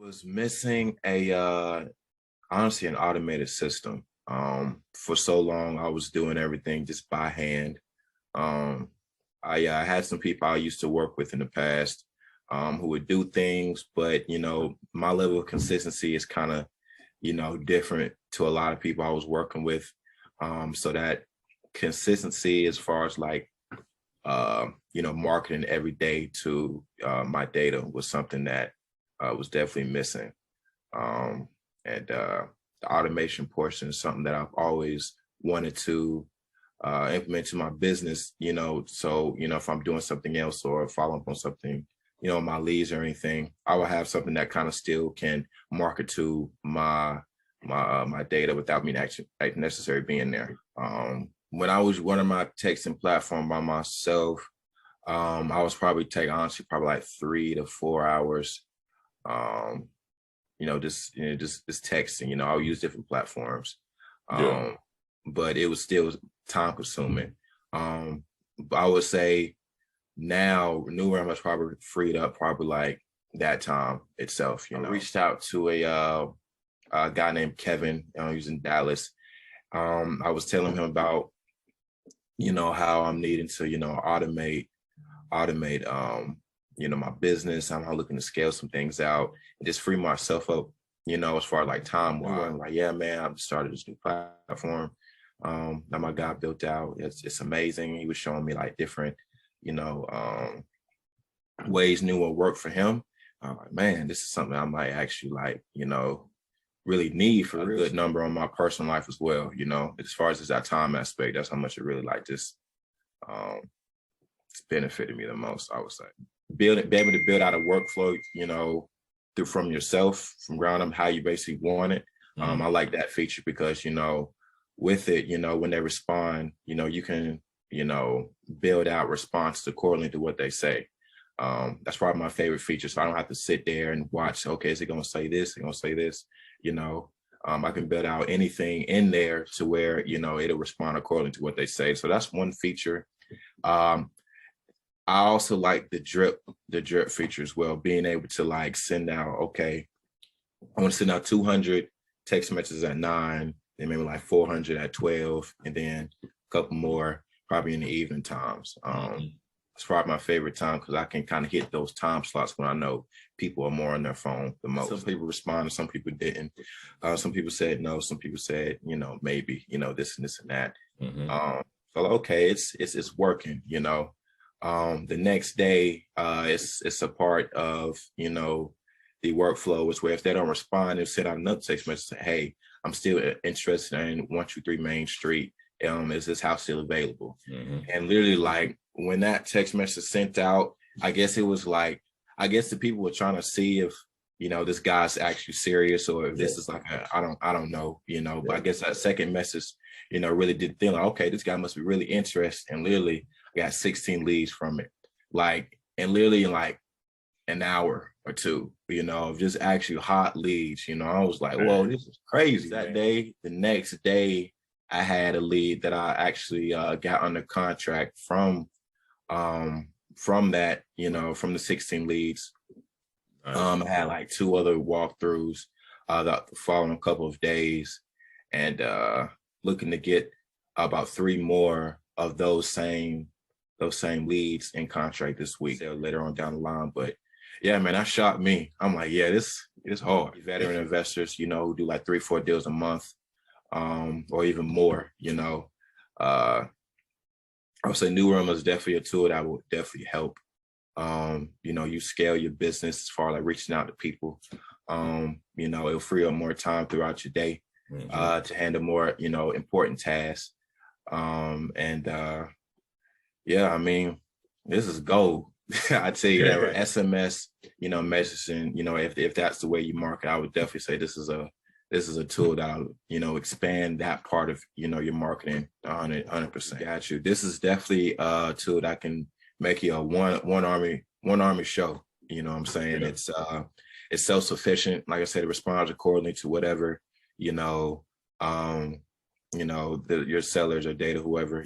Was missing a honestly an automated system. For so long I was doing everything just by hand. Um, I had some people I used to work with in the past who would do things, but my level of consistency is kind of different to a lot of people I was working with. So that consistency as far as like marketing every day to my data was something that was definitely missing. And the automation portion is something that I've always wanted to implement to my business, so, if I'm doing something else or following up on something, my leads or anything, I will have something that kind of still can market to my data without me actually necessarily being there. When I was running my texting platform by myself, I was probably honestly probably like 3 to 4 hours. Just texting. I'll use different platforms, but it was still time consuming. But I would say now New Realm has probably freed up probably like that time itself. I reached out to a guy named Kevin, who's in Dallas. I was telling him about how I'm needing to automate my business. I'm looking to scale some things out and just free myself up, as far as like time wise. I'm like, yeah, man, I've started this new platform that my guy built out. It's amazing. He was showing me like different, ways new will work for him. I'm like, man, this is something I might actually like, really need for a good number on my personal life as well. As far as that time aspect, that's how much it really like just it's benefited me the most, I would say. Be able to build out a workflow, from yourself, from ground up, how you basically want it. I like that feature because, with it, when they respond, you can, build out response accordingly to what they say. That's probably my favorite feature. So I don't have to sit there and watch, okay, is it going to say this? Is it going to say this? I can build out anything in there to where, it'll respond according to what they say. So that's one feature. I also like the drip feature as well, being able to like send out, okay, I want to send out 200 text messages at 9, then maybe like 400 at 12, and then a couple more probably in the evening times. It's probably my favorite time because I can kind of hit those time slots when I know people are more on their phone the most. Some people responded, some people didn't. Some people said no, some people said, maybe, this and this and that. So okay, it's working, The next day, it's a part of, the workflow is where if they don't respond, they'll send out another text message, say, hey, I'm still interested in 123 Main Street. Is this house still available? And literally like when that text message is sent out, I guess it was like, I guess the people were trying to see if, this guy's actually serious or if this is like, I don't know, but I guess that second message, really did feel like, okay, this guy must be really interested. And literally I got 16 leads from it. Like, and literally in like an hour or two, of just actually hot leads, I was like, whoa, this is crazy. That day, the next day, I had a lead that I actually got under contract from that, from the 16 leads. I had like 2 other walkthroughs the following couple of days, and looking to get about 3 more of those same leads in contract this week. Later on down the line, but yeah, man, that shocked me. I'm like, yeah, this is hard. Veteran investors, who do like 3-4 deals a month. Or even more, I would say New Realm is definitely a tool that will definitely help. You scale your business as far as like reaching out to people. It'll free up more time throughout your day to handle more, important tasks. Yeah, I mean, this is gold. I'd say that SMS, messaging, if that's the way you market, I would definitely say this is a tool that'll, expand that part of, your marketing 100%. Got you. This is definitely a tool that can make you a one army show. You know what I'm saying? Yeah. It's self-sufficient. Like I said, it responds accordingly to whatever, your sellers or data, whoever,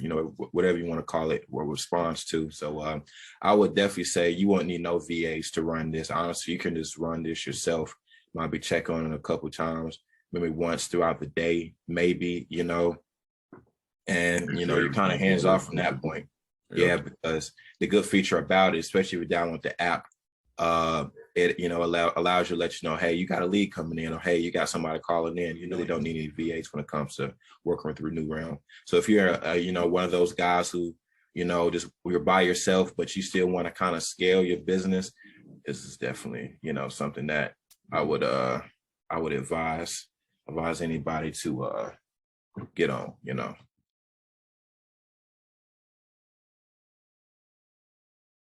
whatever you want to call it, or responds to. So I would definitely say you won't need no VAs to run this. Honestly, you can just run this yourself. might be check on it a couple times, maybe once throughout the day, maybe, you know, and, you know, you're kind of hands off from that point. Yeah, because the good feature about it, especially if you download the app, it, you know, allows you to let you know, hey, you got a lead coming in, or hey, you got somebody calling in. You really don't need any VAs when it comes to working through New Realm. So if you're, you know, one of those guys who, you know, just you're by yourself, but you still want to kind of scale your business, this is definitely, you know, something that I would advise anybody to get on, you know.